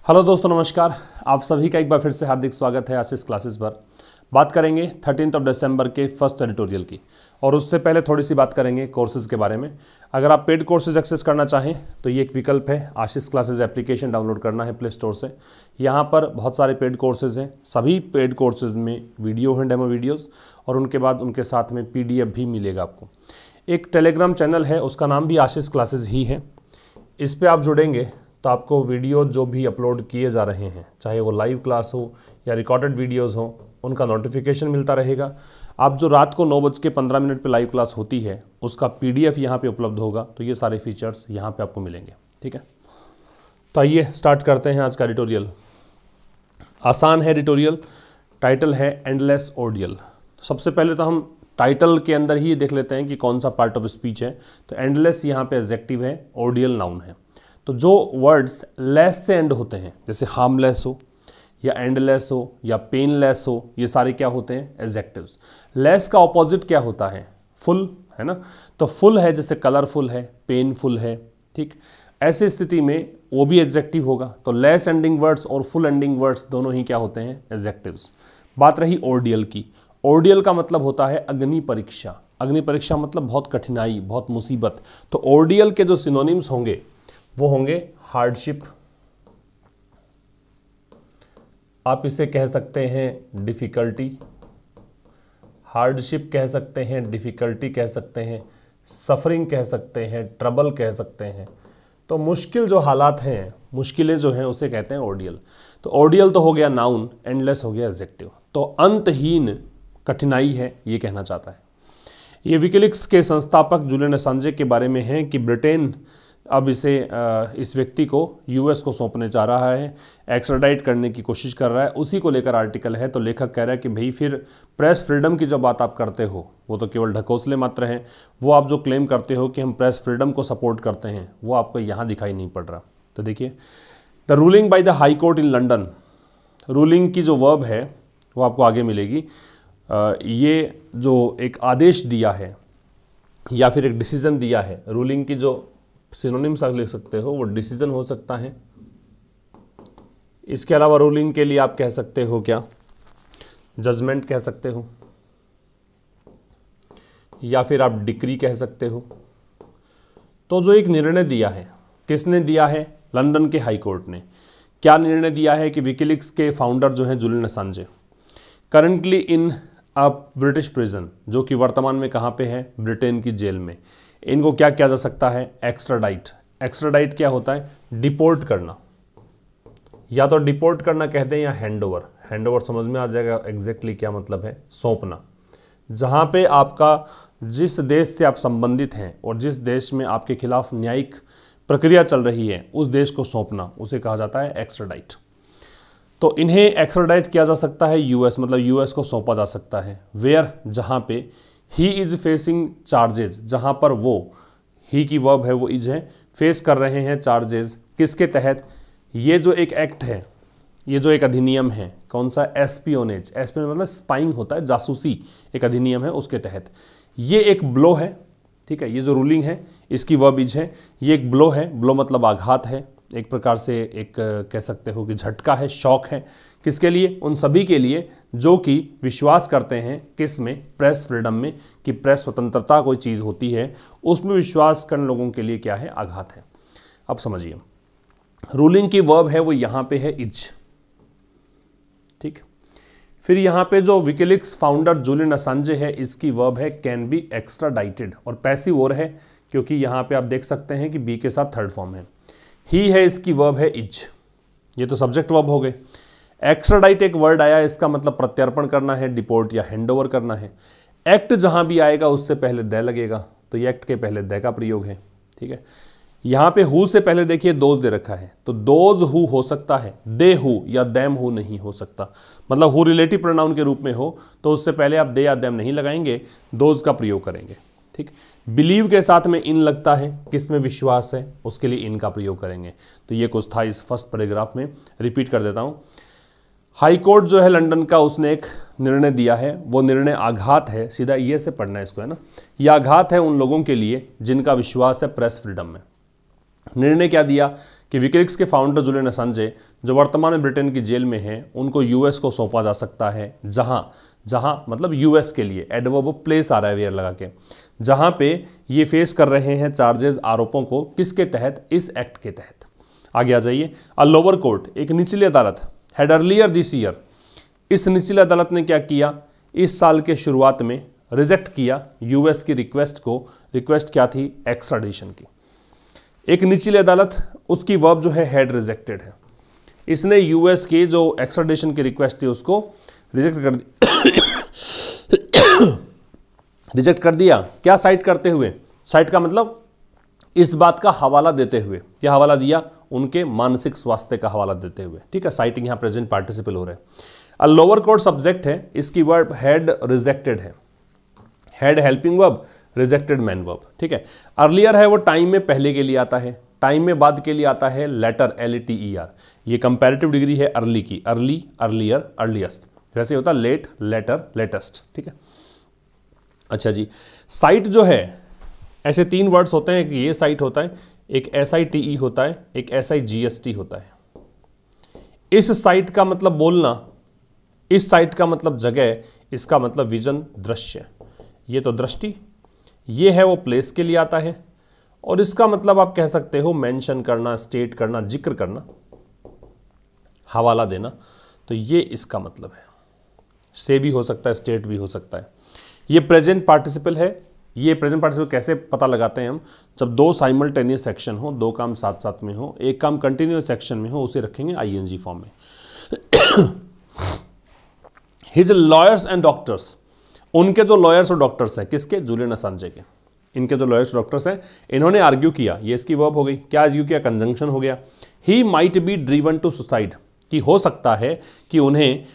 Hello दोस्तों, नमस्कार। आप सभी का एक बार फिर से हार्दिक स्वागत है आशीष क्लासेस पर। बात करेंगे 13 दिसंबर के फर्स्ट एडिटोरियल की, और उससे पहले थोड़ी सी बात करेंगे कोर्सेज के बारे में। अगर आप पेड कोर्सेज एक्सेस करना चाहें तो ये एक विकल्प है। आशीष क्लासेस एप्लीकेशन डाउनलोड करना है प्ले स्टोर से। यहाँ पर बहुत सारे पेड कोर्सेज हैं। सभी पेड कोर्सेज में वीडियो हैं, डेमो वीडियोज़, और उनके बाद उनके साथ में PDF भी मिलेगा आपको। एक टेलीग्राम चैनल है, उसका नाम भी आशीष क्लासेस ही है। इस पर आप जुड़ेंगे तो आपको वीडियो जो भी अपलोड किए जा रहे हैं, चाहे वो लाइव क्लास हो या रिकॉर्डेड वीडियोस हो, उनका नोटिफिकेशन मिलता रहेगा। आप जो रात को 9:15 पे लाइव क्लास होती है, उसका PDF यहाँ पे उपलब्ध होगा। तो ये सारे फीचर्स यहाँ पे आपको मिलेंगे, ठीक है। तो आइए स्टार्ट करते हैं आज का एडिटोरियल। आसान है एडिटोरियल, टाइटल है एंडलेस ऑर्डियल। सबसे पहले तो हम टाइटल के अंदर ही देख लेते हैं कि कौन सा पार्ट ऑफ स्पीच है। तो एंडलेस यहाँ पे एडजेक्टिव है, ऑर्डियल नाउन है। तो जो वर्ड्स लेस से एंड होते हैं, जैसे हार्मलेस हो या एंडलेस हो या पेनलेस हो, ये सारे क्या होते हैं? एडजेक्टिव्स। लेस का ऑपोजिट क्या होता है? फुल, है ना। तो फुल है, जैसे कलरफुल है, पेनफुल है, ठीक। ऐसी स्थिति में वो भी एडजेक्टिव होगा। तो लेस एंडिंग वर्ड्स और फुल एंडिंग वर्ड्स दोनों ही क्या होते हैं? एडजेक्टिव्स। बात रही ऑर्डियल की। ऑर्डियल का मतलब होता है अग्नि परीक्षा। अग्नि परीक्षा मतलब बहुत कठिनाई, बहुत मुसीबत। तो ऑर्डियल के जो सिनोनिम्स होंगे वो होंगे हार्डशिप, आप इसे कह सकते हैं डिफ़िकल्टी, हार्डशिप कह सकते हैं, डिफ़िकल्टी कह सकते हैं, सफरिंग कह सकते हैं, ट्रबल कह सकते हैं। तो मुश्किल जो हालात हैं, मुश्किलें जो हैं, उसे कहते हैं ऑर्डियल। तो ऑर्डियल तो हो गया नाउन, एंडलेस हो गया एडजेक्टिव। तो अंतहीन कठिनाई है, ये कहना चाहता है। ये विकिलीक्स के संस्थापक जूलियन असांजे के बारे में है कि ब्रिटेन अब इस व्यक्ति को US को सौंपने जा रहा है, एक्स्ट्राडाइट करने की कोशिश कर रहा है। उसी को लेकर आर्टिकल है। तो लेखक कह रहा है कि भाई फिर प्रेस फ्रीडम की जो बात आप करते हो वो तो केवल ढकोसले मात्र हैं। वो आप जो क्लेम करते हो कि हम प्रेस फ्रीडम को सपोर्ट करते हैं, वो आपको यहाँ दिखाई नहीं पड़ रहा। तो देखिए, the ruling by the high court in London. Ruling की जो वर्ब है वो आपको आगे मिलेगी। ये जो एक आदेश दिया है या फिर एक डिसीजन दिया है, रूलिंग की जो सिनोनिम्स आप लिख सकते हो वो डिसीजन हो सकता है। इसके अलावा रूलिंग के लिए आप कह सकते हो क्या? जजमेंट कह सकते हो, या फिर आप डिक्री कह सकते हो। तो जो एक निर्णय दिया है, किसने दिया है? लंदन के हाई कोर्ट ने। क्या निर्णय दिया है कि विकिलीक्स के फाउंडर जो हैं जूलियन असांजे, currently in a British prison, जो कि वर्तमान में कहाँ पे है? ब्रिटेन की जेल में। इनको क्या किया जा सकता है? एक्स्ट्राडाइट। एक्स्ट्राडाइट क्या होता है? डिपोर्ट करना। या तो डिपोर्ट करना कहते हैं या हैंडओवर। हैंडओवर समझ में आ जाएगा एग्जैक्टली क्या मतलब है। सौंपना। जहाँ पे आपका जिस देश से आप संबंधित हैं और जिस देश में आपके खिलाफ न्यायिक प्रक्रिया चल रही है, उस देश को सौंपना, उसे कहा जाता है एक्स्ट्राडाइट। तो इन्हें एक्स्ट्राडाइट किया जा सकता है US, मतलब US को सौंपा जा सकता है। वेयर, जहाँ पे ही इज़ फेसिंग चार्जेज, जहाँ पर वो, ही की वर्ब है वो इज है, फेस कर रहे हैं चार्जेज। किसके तहत? ये जो एक एक्ट है, ये जो एक अधिनियम है, कौन सा? एस्पियोनेज। एस्पियोनेज मतलब स्पाइंग होता है, जासूसी। एक अधिनियम है, उसके तहत ये एक ब्लो है, ठीक है। ये जो रूलिंग है इसकी वर्ब इज है, ये एक ब्लो है। ब्लो मतलब आघात है, एक प्रकार से एक कह सकते हो कि झटका है, शॉक है। किसके लिए? उन सभी के लिए जो कि विश्वास करते हैं किस में? प्रेस फ्रीडम में, कि प्रेस स्वतंत्रता कोई चीज़ होती है, उसमें विश्वास करने लोगों के लिए क्या है? आघात है। अब समझिए, रूलिंग की वर्ब है वो यहाँ पे है इज, ठीक। फिर यहाँ पे जो विकिलीक्स फाउंडर जूलियन असांजे है, इसकी वर्ब है कैन बी एक्स्ट्राडाइटेड, और पैसिव और है क्योंकि यहाँ पे आप देख सकते हैं कि बी के साथ थर्ड फॉर्म है। ही है, इसकी वर्ब है इज। ये तो सब्जेक्ट वर्ब हो गए। एक्स्ट्राडाइट एक वर्ड आया, इसका मतलब प्रत्यर्पण करना है, डिपोर्ट या हैंडओवर करना है। एक्ट जहां भी आएगा उससे पहले द लगेगा, तो ये एक्ट के पहले द का प्रयोग है, ठीक है। यहां पे हु से पहले देखिए दोज दे रखा है, तो दोज हु हो सकता है, दे हु या दैम हु नहीं हो सकता। मतलब हु रिलेटिव प्रोनाउन के रूप में हो तो उससे पहले आप दे या दैम नहीं लगाएंगे, दोज का प्रयोग करेंगे, ठीक। बिलीव के साथ में इन लगता है, किस में विश्वास है, उसके लिए इन का प्रयोग करेंगे। तो ये कुछ था इस फर्स्ट पैराग्राफ में। रिपीट कर देता हूं। हाई कोर्ट जो है लंदन का, उसने एक निर्णय दिया है। वो निर्णय आघात है, सीधा ये से पढ़ना है इसको, है ना। यह आघात है उन लोगों के लिए जिनका विश्वास है प्रेस फ्रीडम में। निर्णय क्या दिया कि विकिलीक्स के फाउंडर जुलियन असांजे जो वर्तमान में ब्रिटेन की जेल में हैं, उनको यूएस को सौंपा जा सकता है, जहां मतलब यूएस के लिए एडवर्ब ऑफ प्लेस आ रहा है वेयर लगा के, जहां पे ये फेस कर रहे हैं चार्जेस, आरोपों को, किसके तहत, इस एक्ट के तहत। आगे आ जाइए। अ लोअर कोर्ट, एक निचली अदालत, हैड अर्लियर दिस ईयर, इस निचली अदालत ने क्या किया, इस साल के शुरुआत में रिजेक्ट किया यूएस की रिक्वेस्ट को। रिक्वेस्ट क्या थी, एक्स्ट्राडिशन की। एक निचली अदालत, उसकी वर्ब जो है हैड रिजेक्टेड है, इसने यूएस की जो एक्स्ट्राडिशन की रिक्वेस्ट थी उसको रिजेक्ट कर रिजेक्ट कर दिया। क्या साइट करते हुए, साइट का मतलब इस बात का हवाला देते हुए, क्या हवाला दिया, उनके मानसिक स्वास्थ्य का हवाला देते हुए। ठीक है, साइटिंग यहां प्रेजेंट पार्टिसिपल हो रहे हैं। अ लोअर कोर्ट सब्जेक्ट है, इसकी वर्ब हैड रिजेक्टेड है, had helping verb, rejected man verb. ठीक है, अर्लियर है वो टाइम में पहले के लिए आता है, टाइम में बाद के लिए आता है लेटर, LATER। ये कंपैरेटिव डिग्री है अर्ली की, अर्ली, अर्लियर, अर्लीस्ट, वैसे होता लेट, लेटर, लेटेस्ट। ठीक है, अच्छा जी। साइट जो है, ऐसे 3 वर्ड्स होते हैं, कि ये साइट होता है, एक SITE होता है, एक SIGST होता है। इस साइट का मतलब बोलना, इस साइट का मतलब जगह, इसका मतलब विजन, दृश्य। ये तो दृष्टि, ये है वो प्लेस के लिए आता है, और इसका मतलब आप कह सकते हो मेंशन करना, स्टेट करना, जिक्र करना, हवाला देना। तो ये इसका मतलब है, से भी हो सकता है, स्टेट भी हो सकता है। ये प्रेजेंट पार्टिसिपल है। ये प्रेजेंट पार्टिसिपल कैसे पता लगाते हैं हम, जब 2 साइमल्टेनियस सेक्शन हो, 2 काम साथ साथ में हो, एक काम कंटिन्यूअस सेक्शन में हो, उसे रखेंगे ING फॉर्म में। हिज लॉयर्स एंड डॉक्टर्स, उनके जो लॉयर्स और डॉक्टर्स हैं, किसके, जुलियन असांजे के, इनके जो लॉयर्स डॉक्टर्स हैं, इन्होंने आर्ग्यू किया, ये इसकी वर्ब हो गई, क्या आर्ग्यू किया, कंजंक्शन हो गया। He might be driven to suicide, कि हो सकता है कि उन्हें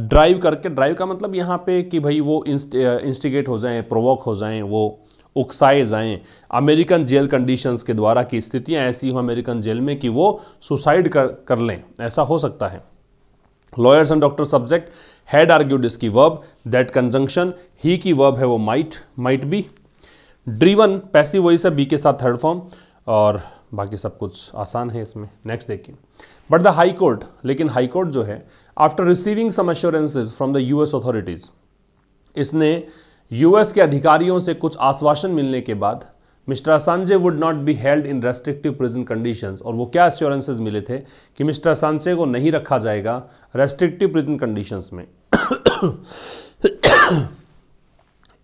ड्राइव करके, ड्राइव का मतलब यहाँ पे कि भाई वो इंस्टिगेट हो जाएं, प्रोवोक हो जाएं, वो उकसाए जाएं अमेरिकन जेल कंडीशंस के द्वारा, की स्थितियाँ ऐसी हो अमेरिकन जेल में कि वो सुसाइड कर लें, ऐसा हो सकता है। Lawyers and doctor subject, had argued इसकी वर्ब, दैट कंजंक्शन, ही की वर्ब है वो might be, driven passive voice है, बी के साथ थर्ड फॉर्म, और बाकी सब कुछ आसान है इसमें। नेक्स्ट देखिए। बट द हाई कोर्ट, लेकिन हाई कोर्ट जो है, after receiving some assurances from the US authorities, इसने US के अधिकारियों से कुछ आश्वासन मिलने के बाद मिस्टर असांजे would not be held in restrictive prison conditions, और वो क्या एश्योरेंसेज मिले थे कि मिस्टर असांजे को नहीं रखा जाएगा रेस्ट्रिक्टिव प्रिजन कंडीशंस में,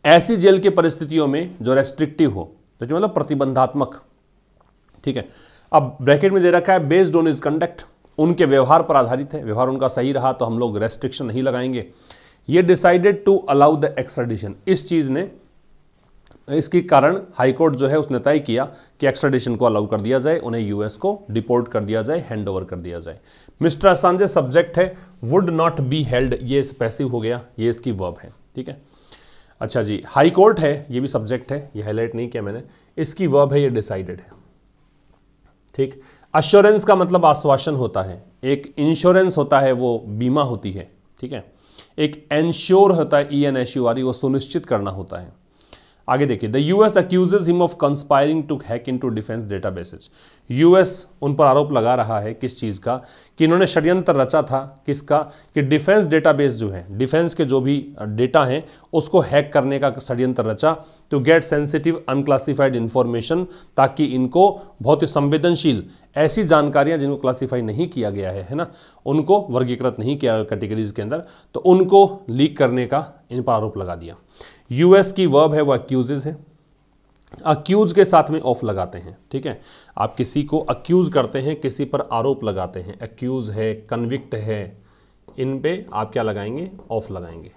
ऐसी जेल की परिस्थितियों में जो रेस्ट्रिक्टिव हो, तो मतलब प्रतिबंधात्मक। ठीक है, अब ब्रैकेट में दे रखा है बेस्ड ऑन हिज कंडक्ट, उनके व्यवहार पर आधारित है, व्यवहार उनका सही रहा तो हम लोग रेस्ट्रिक्शन नहीं लगाएंगे। ये decided to allow the extradition, इस चीज़ ने, इसके कारण हाईकोर्ट जो है उसने तय किया कि एक्स्ट्राडिशन को अलाउ कर दिया जाए, उन्हें US को डिपोर्ट कर दिया जाए, हैंड ओवर कर दिया जाए। मिस्टर असांजे सब्जेक्ट है, वुड नॉट बी हेल्ड, ये पैसिव हो गया, ये इसकी वर्ब है। ठीक है, अच्छा जी। हाई कोर्ट है, ये भी सब्जेक्ट है, ये हाईलाइट नहीं किया मैंने, इसकी वर्ब है, ये डिसाइडेड है। ठीक, अश्योरेंस का मतलब आश्वासन होता है, एक इंश्योरेंस होता है वो बीमा होती है। ठीक है, एक एंश्योर होता है, ENSURE, वो सुनिश्चित करना होता है। आगे देखिए, the US accuses him of conspiring to hack into defense databases। US उन पर आरोप लगा रहा है किस चीज़ का, कि इन्होंने षड्यंत्र रचा था, किसका, कि डिफेंस डेटाबेस जो है, डिफेंस के जो भी डेटा हैं उसको हैक करने का षड्यंत्र रचा, to get sensitive unclassified information, ताकि इनको बहुत ही संवेदनशील ऐसी जानकारियां जिनको क्लासीफाई नहीं किया गया है ना, उनको वर्गीकृत नहीं किया कैटेगरीज के अंदर, तो उनको लीक करने का इन पर आरोप लगा दिया। US की वर्ब है वो अक्यूजेज है, अक्यूज के साथ में ऑफ लगाते हैं। ठीक है, आप किसी को अक्यूज करते हैं, किसी पर आरोप लगाते हैं, अक्यूज है, कन्विक्ट है, इन पे आप क्या लगाएंगे, ऑफ लगाएंगे।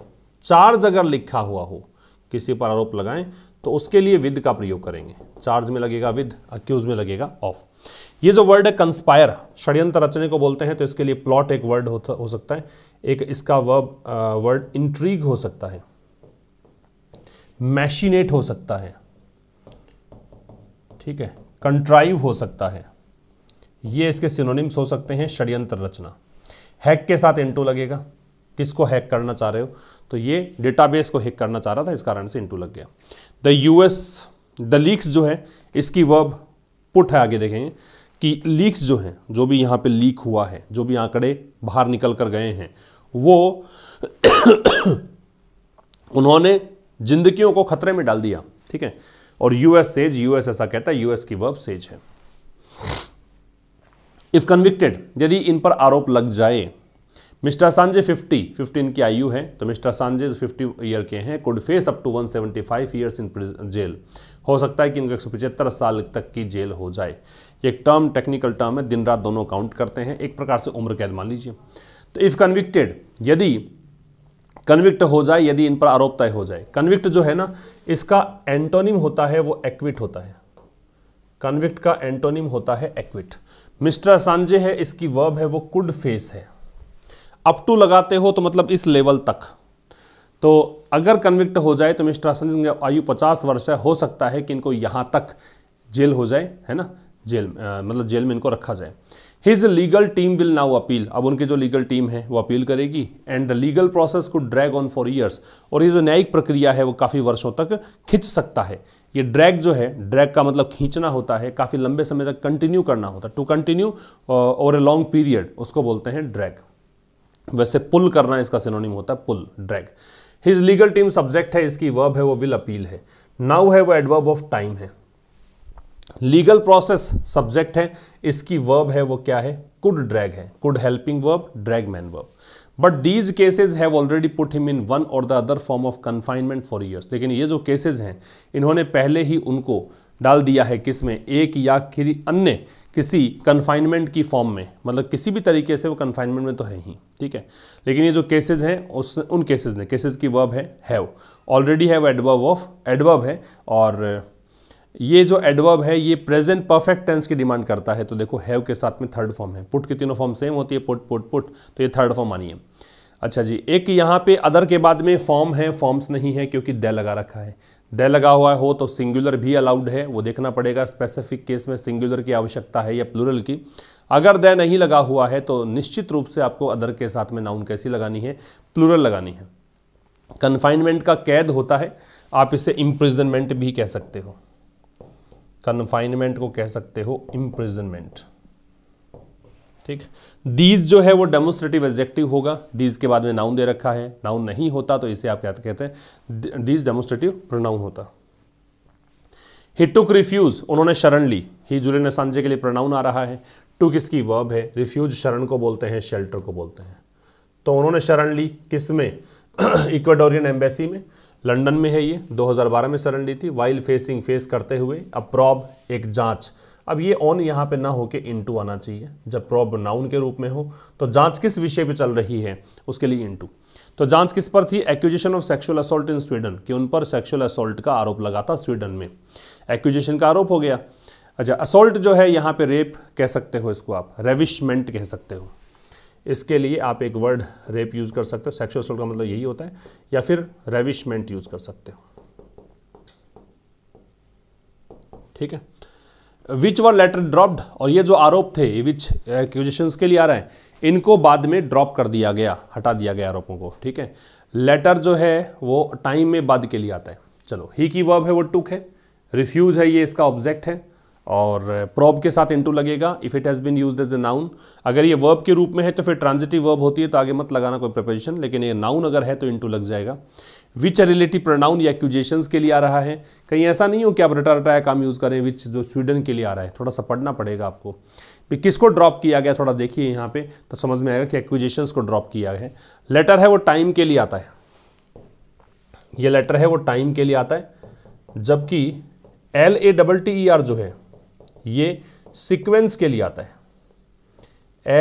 चार्ज अगर लिखा हुआ हो, किसी पर आरोप लगाएं तो उसके लिए विद का प्रयोग करेंगे, चार्ज में लगेगा विद, अक्यूज में लगेगा ऑफ। ये जो वर्ड है कंस्पायर, षड्यंत्र रचने को बोलते हैं, तो इसके लिए प्लॉट एक वर्ड हो सकता है, एक इसका वर्ड इंट्रीग हो सकता है, मैशिनेट हो सकता है, ठीक है, कंट्राइव हो सकता है, ये इसके सिनोनिम्स हो सकते हैं। षड्यंत्र रचना, हैक के साथ इनटू लगेगा, किसको हैक करना चाह रहे हो, तो ये डेटाबेस को हैक करना चाह रहा था, इस कारण से इनटू लग गया। द US द लीक्स जो है, इसकी वर्ब पुट है, आगे देखेंगे कि लीक्स जो हैं, जो भी यहाँ पे लीक हुआ है, जो भी आंकड़े बाहर निकल कर गए हैं, वो उन्होंने जिंदगियों को खतरे में डाल दिया, ठीक है। और यूएस सेज, यूएस ऐसा कहता है, यूएस की वर्ब सेज है। इफ कन्विक्टेड, यदि इन पर आरोप लग जाए, मिस्टर असांजे 50 इनकी आयु है, तो मिस्टर असांजे 50 ईयर के हैं, could face up to 175 years in jail, हो सकता है कि इनको 175 साल तक की जेल हो जाए। ये एक टर्म, टेक्निकल टर्म है, दिन रात दोनों काउंट करते हैं, एक प्रकार से उम्र कैद मान लीजिए। तो इफ कन्विक्टेड, यदि कन्विक्ट हो जाए, यदि इन पर आरोप तय हो जाए। कन्विक्ट जो है ना, इसका एंटोनिम होता है वो एक्विट होता है। कन्विक्ट का एंटोनिम होता है एक्विट। मिस्टर असांजे है, इसकी वर्ब है वो कुड फेस है। अप टू लगाते हो तो मतलब इस लेवल तक। तो अगर कन्विक्ट हो जाए तो मिस्टर असांजे की आयु 50 वर्ष है, हो सकता है कि इनको यहां तक जेल हो जाए, है ना, जेल मतलब जेल में इनको रखा जाए। His legal team will now appeal, अब उनकी जो लीगल टीम है वो अपील करेगी। And the legal process could drag on for years, और ये जो न्यायिक प्रक्रिया है वो काफ़ी वर्षों तक खिंच सकता है। ये ड्रैग जो है, ड्रैग का मतलब खींचना होता है, काफ़ी लंबे समय तक कंटिन्यू करना होता है। To continue over a long period, उसको बोलते हैं ड्रैग। वैसे पुल करना इसका सिनोनिम होता है pull, drag. His legal team subject है, इसकी वर्ब है वो विल अपील है। नाउ है वो एडवर्ब ऑफ टाइम है। लीगल प्रोसेस सब्जेक्ट है, इसकी वर्ब है वो क्या है, कुड ड्रैग है। Could helping verb, drag main verb. But these cases have already put him in one or the other form of confinement for years, लेकिन ये जो केसेज हैं इन्होंने पहले ही उनको डाल दिया है किसमें, एक या अन्य किसी कन्फाइनमेंट की फॉर्म में, मतलब किसी भी तरीके से वो कन्फाइनमेंट में तो है ही, ठीक है। लेकिन ये जो केसेज हैं उन केसेज ने, केसेज की वर्ब है हैव, ऑलरेडी हैव एडवर्ब है, और ये जो एडवर्ब है ये प्रेजेंट परफेक्ट टेंस की डिमांड करता है। तो देखो हैव के साथ में थर्ड फॉर्म है, पुट की तीनों फॉर्म सेम होती है, पुट, तो ये थर्ड फॉर्म मानिए। अच्छा जी, एक यहाँ पे अदर के बाद में फॉर्म है, फॉर्म्स नहीं है क्योंकि दे लगा रखा है। दे लगा हुआ हो तो सिंगुलर भी अलाउड है, वो देखना पड़ेगा स्पेसिफिक केस में सिंगुलर की आवश्यकता है या प्लूरल की। अगर दे नहीं लगा हुआ है तो निश्चित रूप से आपको अदर के साथ में नाउन कैसी लगानी है, प्लूरल लगानी है। कन्फाइनमेंट का कैद होता है, आप इसे इम्प्रिजनमेंट भी कह सकते हो, कन्फाइनमेंट को कह सकते हो इम्प्रिजनमेंट, ठीक। दीज जो है वो डेमोन्स्ट्रेटिव एडजेक्टिव होगा, दीज के बाद में नाउन दे रखा है, नाउन नहीं होता तो इसे आप क्या कहते हैं, दीज डेमोन्स्ट्रेटिव प्रोनाउन होता। ही टुक रिफ्यूज, उन्होंने शरण ली। ही जुलियन असांजे के लिए प्रोनाउन आ रहा है, टुक इसकी वर्ब है, रिफ्यूज शरण को बोलते हैं, शेल्टर को बोलते हैं। तो उन्होंने शरण ली किसमें, इक्वाडोरियन एम्बेसी में, लंदन में है ये, 2012 में शरण ली थी। वाइल फेसिंग, फेस करते हुए, अब प्रॉब एक जांच। अब ये ऑन यहाँ पे ना होके इनटू आना चाहिए, जब प्रॉब नाउन के रूप में हो तो जांच किस विषय पे चल रही है उसके लिए इनटू। तो जांच किस पर थी, accusation of sexual assault in Sweden, कि उन पर सेक्सुअल असॉल्ट का आरोप लगा था स्वीडन में, एक्यूजेशन का आरोप हो गया। अच्छा, असॉल्ट जो है यहाँ पे रेप कह सकते हो, इसको आप रेविशमेंट कह सकते हो, इसके लिए आप एक वर्ड रेप यूज कर सकते हो, सेक्सुअल असॉल्ट का मतलब यही होता है, या फिर रेविशमेंट यूज कर सकते हो, ठीक है। विच वर लेटर ड्रॉप्ड, और ये जो आरोप थे विच एक्यूजेशंस के लिए आ रहा है, इनको बाद में ड्रॉप कर दिया गया, हटा दिया गया आरोपों को, ठीक है। लेटर जो है वो टाइम में बाद के लिए आता है। चलो, ही की वर्ब है वो टुक है, रिफ्यूज है ये इसका ऑब्जेक्ट है, और प्रॉब के साथ इनटू लगेगा if it has been used as a noun. अगर ये वर्ब के रूप में है तो फिर ट्रांजिटिव वर्ब होती है तो आगे मत लगाना कोई प्रिपोजिशन, लेकिन ये नाउन अगर है तो इनटू लग जाएगा। विच रिलेटिव प्रोनाउन या एक्यूजेशंस के लिए आ रहा है, कहीं ऐसा नहीं हो कि आप रटा रटाया काम यूज़ करें, विच जो स्वीडन के लिए आ रहा है, थोड़ा सा पढ़ना पड़ेगा आपको भी किसको ड्रॉप किया गया, थोड़ा देखिए यहाँ पे तो समझ में आएगा कि एक्यूजेशंस को ड्रॉप किया है। लेटर है वो टाइम के लिए आता है, ये लेटर है वो टाइम के लिए आता है, जबकि LATTER जो है ये सीक्वेंस के लिए आता है।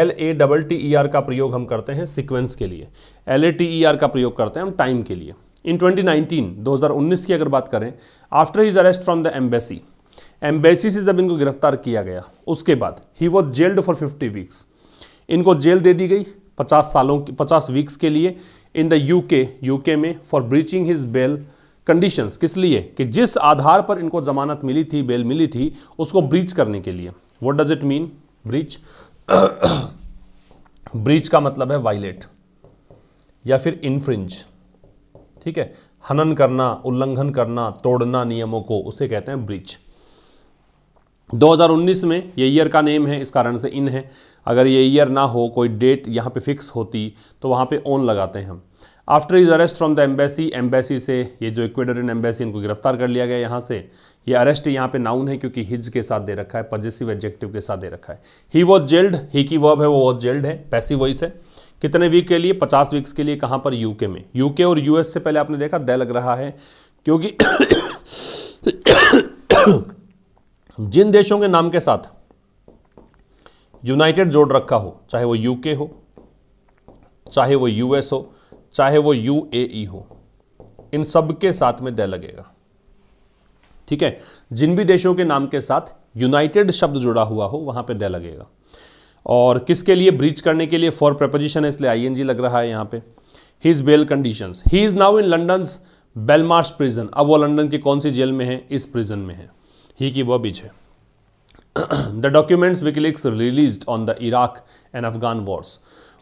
LATTER का प्रयोग हम करते हैं सीक्वेंस के लिए, LATER का प्रयोग करते हैं हम टाइम के लिए। इन 2019 की अगर बात करें, after his arrest from the embassy से जब इनको गिरफ्तार किया गया उसके बाद he was jailed for 50 weeks, इनको जेल दे दी गई 50 वीक्स के लिए इन द यूके में for breaching his bail conditions. किस लिए, कि जिस आधार पर इनको जमानत मिली थी, बेल मिली थी, उसको ब्रीच करने के लिए। What does it mean breach, breach का मतलब है वायलेट या फिर इन्फ्रिंज, ठीक है, हनन करना, उल्लंघन करना, तोड़ना नियमों को, उसे कहते हैं ब्रीच। 2019 में ये ईयर का नेम है, इस कारण से इन है। अगर ये ईयर ना हो, कोई डेट यहाँ पे फिक्स होती तो वहाँ पे ऑन लगाते हैं हम। After is arrest from the embassy, embassy से ये जो इक्वेडोरियन एम्बेसी, इनको गिरफ्तार कर लिया गया यहाँ से। ये अरेस्ट यहाँ पे नाउन है क्योंकि हिज के साथ दे रखा है, पॉजेसिव एडजेक्टिव के साथ दे रखा है। ही वॉज जेल्ड, ही की वर्ब है वो वॉज जेल्ड है, पैसिव वॉइस है। कितने वीक के लिए? 50 वीक्स के लिए। कहाँ पर? यूके में। यूके और यूएस से पहले आपने देखा दे लग रहा है क्योंकि जिन देशों के नाम के साथ यूनाइटेड जोड़ रखा हो, चाहे वो यूके हो, चाहे वो यूएस हो, चाहे वो यूएई हो, इन सब के साथ में दे लगेगा। ठीक है, जिन भी देशों के नाम के साथ यूनाइटेड शब्द जुड़ा हुआ हो वहां पे दे लगेगा। और किसके लिए? ब्रीच करने के लिए। फॉर प्रेपोजिशन है इसलिए आईएनजी लग रहा है यहां पे। His bail conditions, he is now in London's Belmarsh prison, अब वो लंदन की कौन सी जेल में है? इस प्रिजन में है। ही की वर्ब इज है। The documents WikiLeaks released on the Iraq and Afghan Wars,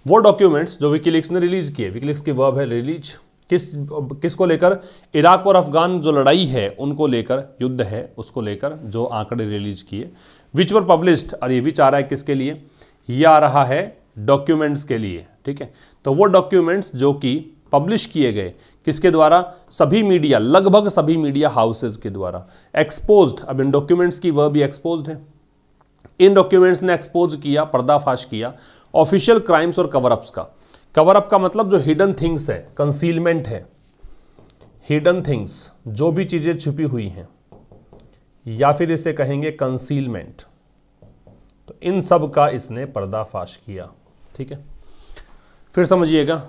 वो डॉक्यूमेंट्स जो विकिलीक्स ने रिलीज किए, विकिलीक्स की वर्ब है रिलीज, किसको लेकर? इराक और अफगान जो लड़ाई है उनको लेकर, युद्ध है उसको लेकर जो आंकड़े रिलीज किए। विच वर पब्लिश्ड, और ये विच आ रहा है किसके लिए? ये आ रहा है डॉक्यूमेंट्स के लिए। ठीक है, तो वो डॉक्यूमेंट्स जो कि पब्लिश किए गए किसके द्वारा? सभी मीडिया, लगभग सभी मीडिया हाउसेज के द्वारा। एक्सपोज्ड, अब इन डॉक्यूमेंट्स की वर्ब भी एक्सपोज्ड है। इन डॉक्यूमेंट्स ने एक्सपोज किया, पर्दाफाश किया ऑफिशियल क्राइम्स और कवरअप्स का। कवरअप का मतलब जो हिडन थिंग्स है, कंसीलमेंट है, हिडन थिंग्स, जो भी चीजें छुपी हुई हैं, या फिर इसे कहेंगे कंसीलमेंट, तो इन सब का इसने पर्दाफाश किया। ठीक है, फिर समझिएगा,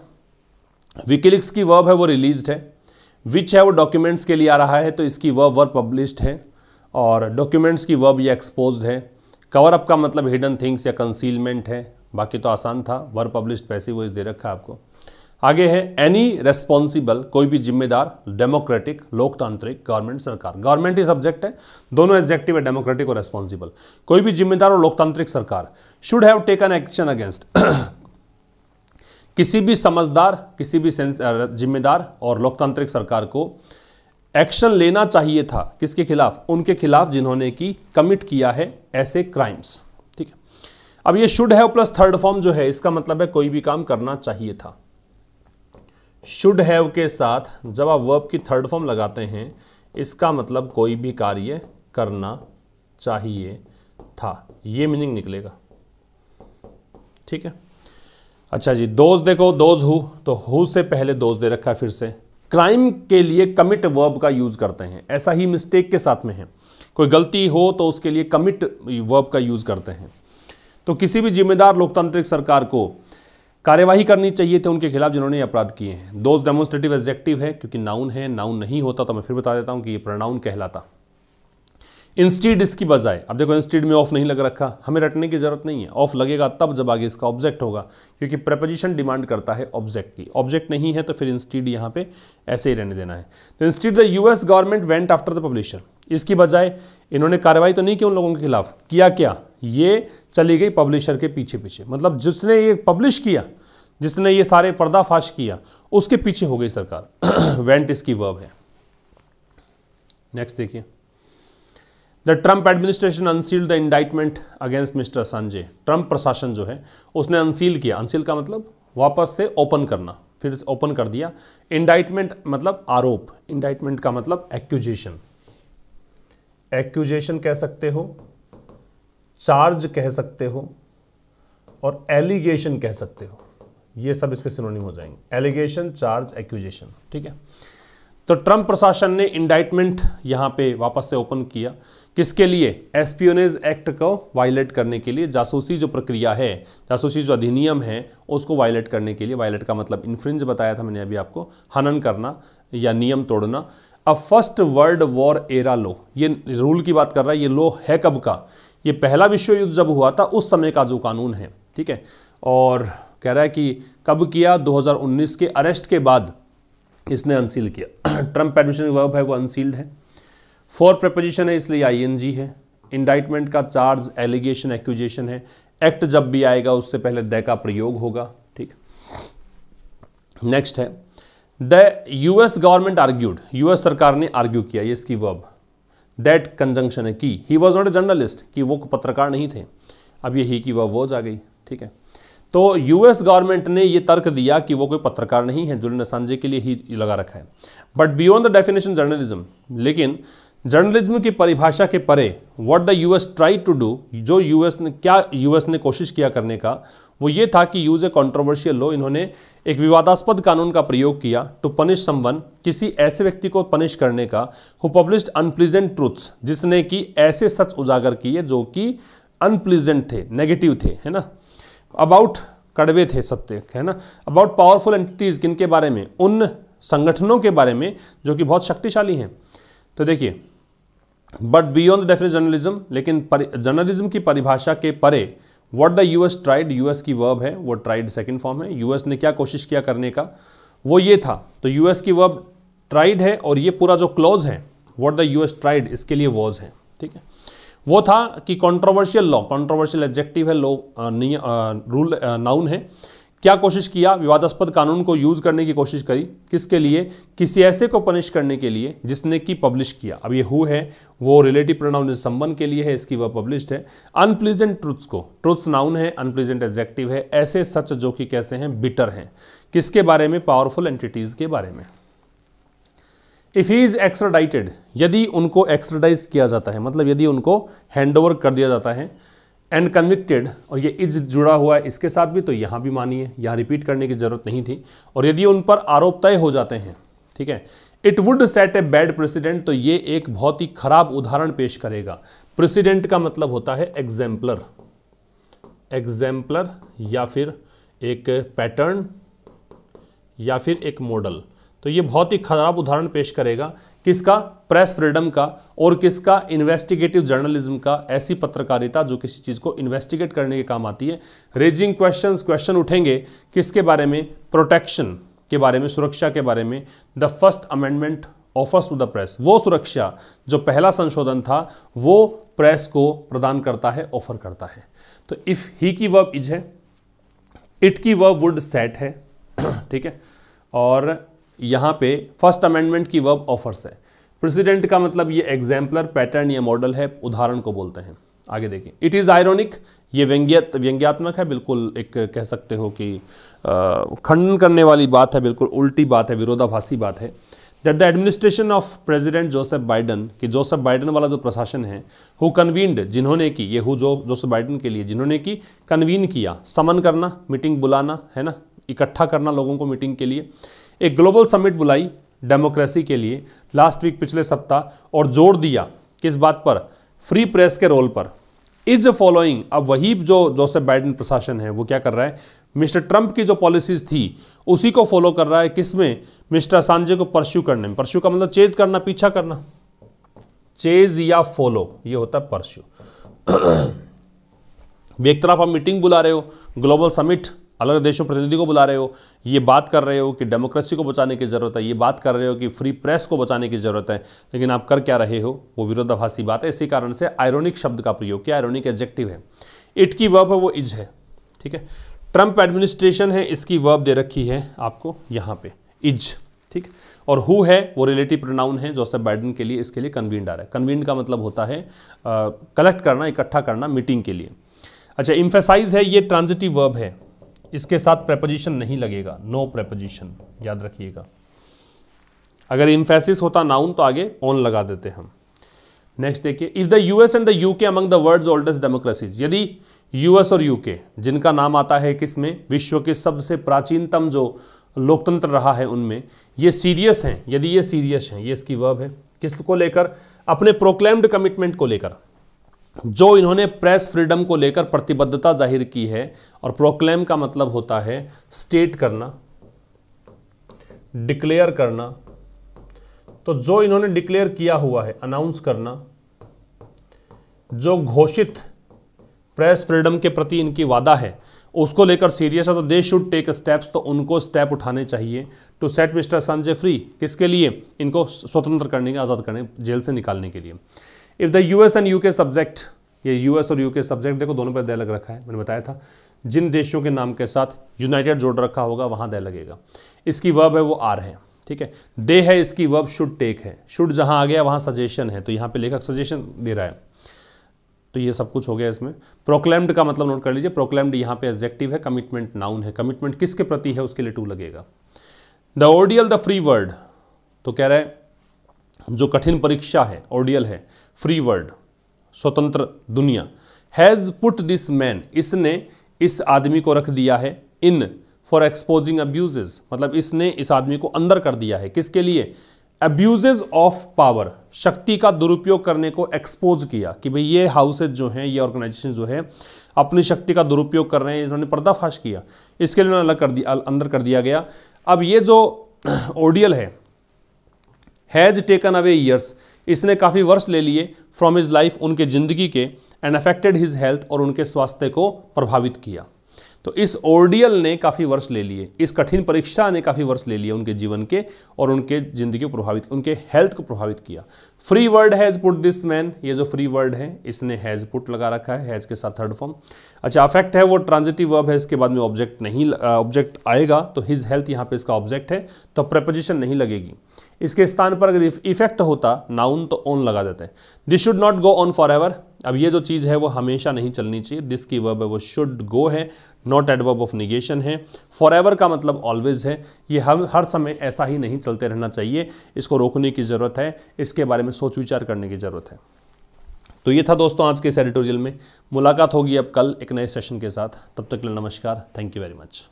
विकिलीक्स की वर्ब है वो रिलीज्ड है, विच है वो डॉक्यूमेंट्स के लिए आ रहा है तो इसकी वर्ब वर पब्लिश्ड है, और डॉक्यूमेंट्स की वर्ब ये एक्सपोज्ड है। कवर अप का मतलब हिडन थिंग्स या कंसीलमेंट है, बाकी तो आसान था, वर पब्लिश्ड पैसिव वॉइस दे रखा है आपको। आगे है एनी रेस्पॉन्सिबल, कोई भी जिम्मेदार, डेमोक्रेटिक लोकतांत्रिक, गवर्नमेंट सरकार, गवर्नमेंट ही सब्जेक्ट है, दोनों एडजेक्टिव है डेमोक्रेटिक और रेस्पॉन्सिबल। कोई भी जिम्मेदार और लोकतांत्रिक सरकार should have taken action against, किसी भी समझदार, किसी भी जिम्मेदार और लोकतांत्रिक सरकार को एक्शन लेना चाहिए था, किसके खिलाफ? उनके खिलाफ जिन्होंने की कमिट किया है ऐसे क्राइम्स। ठीक है, अब ये should have plus third form जो है इसका मतलब है कोई भी काम करना चाहिए था। शुड हैव के साथ जब आप वर्ब की थर्ड फॉर्म लगाते हैं इसका मतलब कोई भी कार्य करना चाहिए था, ये मीनिंग निकलेगा। ठीक है, अच्छा जी, दोज देखो, दोज हु, तो हु से पहले दोज दे रखा है। फिर से क्राइम के लिए कमिट वर्ब का यूज करते हैं, ऐसा ही मिस्टेक के साथ में है, कोई गलती हो तो उसके लिए कमिट वर्ब का यूज करते हैं। तो किसी भी जिम्मेदार लोकतांत्रिक सरकार को कार्यवाही करनी चाहिए थे उनके खिलाफ जिन्होंने अपराध किए हैं। दोज डेमोन्स्ट्रेटिव एडजेक्टिव है क्योंकि नाउन है, नाउन नहीं होता तो मैं फिर बता देता हूं कि ये प्रोनाउन कहलाता। इंस्टीड, इसकी बजाय, अब देखो इंस्टीड में ऑफ नहीं लग रखा, हमें रटने की जरूरत नहीं है, ऑफ लगेगा तब जब आगे इसका ऑब्जेक्ट होगा, क्योंकि प्रेपोजिशन डिमांड करता है ऑब्जेक्ट की। ऑब्जेक्ट नहीं है तो फिर इंस्टीड यहाँ पे ऐसे ही रहने देना है। तो instead the US government went after the publisher, इसकी बजाय इन्होंने कार्रवाई तो नहीं की उन लोगों के खिलाफ, किया क्या? ये चली गई पब्लिशर के पीछे पीछे, मतलब जिसने ये पब्लिश किया, जिसने ये सारे पर्दाफाश किया, उसके पीछे हो गई सरकार। वेंट इसकी वर्ब है। नेक्स्ट देखिए, the Trump administration unsealed the indictment against mister Assange, Trump प्रशासन जो है उसने अनसील किया, अनसील का मतलब वापस से ओपन करना, फिर से ओपन कर दिया। इंडाइटमेंट मतलब आरोप, इंडाइटमेंट का मतलब एक्यूजेशन, एक्यूजेशन कह सकते हो, चार्ज कह सकते हो, और एलिगेशन कह सकते हो, ये सब इसके सिनोनिम हो जाएंगे, एलिगेशन, चार्ज, एक्यूजेशन। ठीक है, तो ट्रंप प्रशासन ने इंडाइटमेंट यहां पे वापस से ओपन किया, किसके लिए? एस्पियोनेज एक्ट को वायलेट करने के लिए, जासूसी जो प्रक्रिया है, जासूसी जो अधिनियम है उसको वायलेट करने के लिए। वायलेट का मतलब इन्फ्रिंज बताया था मैंने अभी आपको, हनन करना या नियम तोड़ना। अब first world war era law, ये रूल की बात कर रहा है, ये लॉ है कब का? ये पहला विश्व युद्ध जब हुआ था उस समय का जो कानून है। ठीक है, और कह रहा है कि कब किया? 2019 के अरेस्ट के बाद इसने अनसील किया। ट्रंप एडमिशन वर्ब है वो अनसील्ड है, फॉर प्रेपोजिशन है इसलिए आईएनजी है, इंडाइटमेंट का चार्ज, एलिगेशन, एक्यूजेशन है, एक्ट जब भी आएगा उससे पहले द का प्रयोग होगा। ठीक, नेक्स्ट है the US government argued, US सरकार ने आर्ग्यू किया, ये इसकी वर्ब। दैट कंजंक्शन है की, he was not a journalist, कि वो पत्रकार नहीं थे। अब ये ही की वॉज आ गई, ठीक है। तो यूएस गवर्नमेंट ने ये तर्क दिया कि वो कोई पत्रकार नहीं है, जुलियन असांजे के लिए ही लगा रखा है। But beyond the definition journalism, लेकिन जर्नलिज्म की परिभाषा के परे what the US try to do, जो यूएस ने कोशिश किया करने का, वो ये था कि यूज ए कॉन्ट्रोवर्शियल लॉ, इन्होंने एक विवादास्पद कानून का प्रयोग किया टू पनिश समवन, किसी ऐसे व्यक्ति को पनिश करने का, हु पब्लिश्ड अनप्लीजेंट ट्रूथ्स, जिसने कि ऐसे सच उजागर किए जो कि अनप्लीजेंट थे, नेगेटिव थे, है ना, अबाउट कड़वे थे सत्य, है ना, अबाउट पावरफुल एंटिटीज, किनके बारे में, उन संगठनों के बारे में जो कि बहुत शक्तिशाली हैं। तो देखिए, but beyond the definition journalism, लेकिन जर्नलिज्म की परिभाषा के परे what the US tried, US की वर्ब है वो ट्राइड सेकंड फॉर्म है, यूएस ने क्या कोशिश किया करने का वो ये था। तो यूएस की वर्ब ट्राइड है और ये पूरा जो क्लॉज है व्हाट द यूएस ट्राइड, इसके लिए वॉज है, ठीक है। वो था कि कंट्रोवर्शियल लॉ, कंट्रोवर्शियल एडजेक्टिव है, लॉ रूल नाउन है, क्या कोशिश किया, विवादास्पद कानून को यूज करने की कोशिश करी, किसके लिए, किसी ऐसे को पनिश करने के लिए जिसने कि पब्लिश किया। अब ये हु है वो रिलेटिव प्रोनाउन संबंध के लिए है, इसकी वह पब्लिश्ड है। अनप्लीजेंट ट्रूथ्स को, ट्रूथ्स नाउन है, अनप्लीजेंट एडजेक्टिव है, ऐसे सच जो कि कैसे हैं, बिटर हैं, किसके बारे में, पावरफुल एंटिटीज के बारे में। इफ ही इज एक्स्ट्राडाइटेड, यदि उनको एक्स्ट्राडाइज किया जाता है, मतलब यदि उनको हैंडओवर कर दिया जाता है, एंड कन्विक्टेड, और ये इज जुड़ा हुआ है इसके साथ भी, तो यहाँ भी मानिए, यहाँ रिपीट करने की जरूरत नहीं थी, और यदि उन पर आरोप तय हो जाते हैं, ठीक है, it would set a bad president, तो ये एक बहुत ही खराब उदाहरण पेश करेगा। प्रेसिडेंट का मतलब होता है एग्जाम्पलर, एग्जाम्पलर या फिर एक पैटर्न या फिर एक मॉडल, तो ये बहुत ही खराब उदाहरण पेश करेगा किसका, प्रेस फ्रीडम का, और किसका, इन्वेस्टिगेटिव जर्नलिज्म का, ऐसी पत्रकारिता जो किसी चीज को इन्वेस्टिगेट करने के काम आती है। रेजिंग क्वेश्चंस, क्वेश्चन उठेंगे किसके बारे में, प्रोटेक्शन के बारे में, सुरक्षा के बारे में। The first amendment offers to the press, वो सुरक्षा जो पहला संशोधन था वो प्रेस को प्रदान करता है, ऑफर करता है। तो इफ ही की वर्ब इज है, इट की वर्ब वुड सेट है, ठीक है, और यहाँ पे फर्स्ट अमेंडमेंट की वर्ब ऑफर्स है। प्रेसिडेंट का मतलब ये एग्जाम्पलर, पैटर्न या मॉडल है, उदाहरण को बोलते हैं। आगे देखिए, इट इज आयरोनिक, ये व्यंग्यात्मक है, बिल्कुल एक कह सकते हो कि खंडन करने वाली बात है, बिल्कुल उल्टी बात है, विरोधाभासी बात है। That the administration of president Joseph Biden, कि जोसेफ बाइडन वाला जो प्रशासन है, हु कन्वीन्ड, जिन्होंने की, ये हु जो जोसेफ बाइडन के लिए, जिन्होंने की, कन्वीन किया, समन करना, मीटिंग बुलाना, है ना, इकट्ठा करना लोगों को मीटिंग के लिए, एक ग्लोबल समिट बुलाई डेमोक्रेसी के लिए लास्ट वीक, पिछले सप्ताह, और जोर दिया किस बात पर, फ्री प्रेस के रोल पर। इज फॉलोइंग, अब वही जो जोसेफ बाइडन प्रशासन है वो क्या कर रहा है, मिस्टर ट्रंप की जो पॉलिसीज थी उसी को फॉलो कर रहा है, किसमें, मिस्टर असांजे को परस्यू करने में। परस्यू का मतलब चेज करना, पीछा करना, चेज या फॉलो, ये होता है परस्यू। एक तरफ आप मीटिंग बुला रहे हो, ग्लोबल समिट, अलग देशों प्रतिनिधि को बुला रहे हो, ये बात कर रहे हो कि डेमोक्रेसी को बचाने की ज़रूरत है, ये बात कर रहे हो कि फ्री प्रेस को बचाने की ज़रूरत है, लेकिन आप कर क्या रहे हो, वो विरोधाभासी बात है। इसी कारण से आयरोनिक शब्द का प्रयोग किया, आयरोनिक एडजेक्टिव है। इट की वर्ब है वो इज है, ठीक है। ट्रंप एडमिनिस्ट्रेशन है, इसकी वर्ब दे रखी है आपको यहाँ पे, इज, ठीक। और हु है वो रिलेटिव प्रोनाउन है जोसेफ बाइडन के लिए, इसके लिए कन्वीन्ड आ रहा है। कन्वीन्ड का मतलब होता है कलेक्ट करना, इकट्ठा करना, मीटिंग के लिए। अच्छा, इम्फेसाइज है, ये ट्रांजिटिव वर्ब है, इसके साथ प्रेपोजिशन नहीं लगेगा, नो प्रेपोजिशन, याद रखिएगा। अगर इम्फेसिस होता नाउन तो आगे ऑन लगा देते हम। नेक्स्ट देखिए, if the US and the UK among the world's oldest democracies, यदि यूएस और यूके, जिनका नाम आता है किसमें, विश्व के सबसे प्राचीनतम जो लोकतंत्र रहा है उनमें, ये सीरियस हैं, यदि ये सीरियस हैं, ये इसकी वर्ब है, किसको लेकर, अपने प्रोक्लेम्ड कमिटमेंट को लेकर, जो इन्होंने प्रेस फ्रीडम को लेकर प्रतिबद्धता जाहिर की है। और प्रोक्लेम का मतलब होता है स्टेट करना, डिक्लेयर करना, तो जो इन्होंने डिक्लेयर किया हुआ है, अनाउंस करना, जो घोषित प्रेस फ्रीडम के प्रति इनकी वादा है उसको लेकर सीरियस है, तो दे शुड टेक स्टेप्स, तो उनको स्टेप उठाने चाहिए टू सेट मिस्टर असांजे फ्री, किसके लिए, इनको स्वतंत्र करने के, आज़ाद करने, जेल से निकालने के लिए। If the US and UK subject, ये यूएस और यूके सब्जेक्ट देखो दोनों पर दे लग रखा है, मैंने बताया था, जिन देशों के नाम के साथ यूनाइटेड जोड़ रखा होगा वहां दे लगेगा। इसकी वर्ब है वो आर है, ठीक है। दे है इसकी वर्ब शुड टेक है, शुड जहां आ गया वहां सजेशन है, तो यहां पे लेखक सजेशन दे रहा है, तो ये सब कुछ हो गया इसमें। प्रोक्लेम्ड का मतलब नोट कर लीजिए, प्रोक्लेम्ड यहाँ पे एडजेक्टिव है, कमिटमेंट नाउन है, कमिटमेंट किसके प्रति है उसके लिए टू लगेगा। The ordeal the free word, तो कह रहा है जो कठिन परीक्षा है, ऑर्डियल है, फ्री वर्ड स्वतंत्र दुनिया, हैज़ पुट दिस मैन, इसने इस आदमी को रख दिया है, इन फॉर एक्सपोजिंग अब्यूजेज, मतलब इसने इस आदमी को अंदर कर दिया है, किसके लिए, अब्यूजेज ऑफ पावर, शक्ति का दुरुपयोग करने को एक्सपोज किया कि भाई ये हाउसेज जो हैं, ये ऑर्गेनाइजेशन जो है अपनी शक्ति का दुरुपयोग कर रहे हैं, इन्होंने पर्दाफाश किया, इसके लिए उन्होंने अलग कर दिया, अंदर कर दिया गया। अब ये जो ऑर्डियल है, हैज टेकन अवे ईयर्स, इसने काफ़ी वर्ष ले लिए, फ्रॉम हिज लाइफ, उनके जिंदगी के, एंड अफेक्टेड हिज हेल्थ, और उनके स्वास्थ्य को प्रभावित किया। तो इस ऑर्डियल ने काफ़ी वर्ष ले लिए, इस कठिन परीक्षा ने काफ़ी वर्ष ले लिए उनके जीवन के, और उनके जिंदगी को प्रभावित, उनके हेल्थ को प्रभावित किया। Free word has put this man, ये जो फ्री वर्ड है इसने हैज़ पुट लगा रखा है, हैज़ के साथ थर्ड फॉर्म। अच्छा, अफेक्ट है वो ट्रांजिटिव वर्ब है, इसके बाद में ऑब्जेक्ट नहीं, ऑब्जेक्ट आएगा, तो हिज हेल्थ यहाँ पे इसका ऑब्जेक्ट है, तो प्रेपोजिशन नहीं लगेगी। इसके स्थान पर अगर इफेक्ट होता नाउन तो ऑन लगा देते हैं। This should not go on for ever, अब ये जो चीज़ है वो हमेशा नहीं चलनी चाहिए, दिस की वर्ब है वो शुड गो है, नॉट एडवर्ब ऑफ निगेशन है। फॉर एवर का मतलब ऑलवेज है, ये हर समय ऐसा ही नहीं चलते रहना चाहिए, इसको रोकने की ज़रूरत है, इसके बारे में सोच विचार करने की ज़रूरत है। तो ये था दोस्तों आज के इस एडिटोरियल में। मुलाकात होगी अब कल एक नए सेशन के साथ, तब तक के लिए नमस्कार, थैंक यू वेरी मच।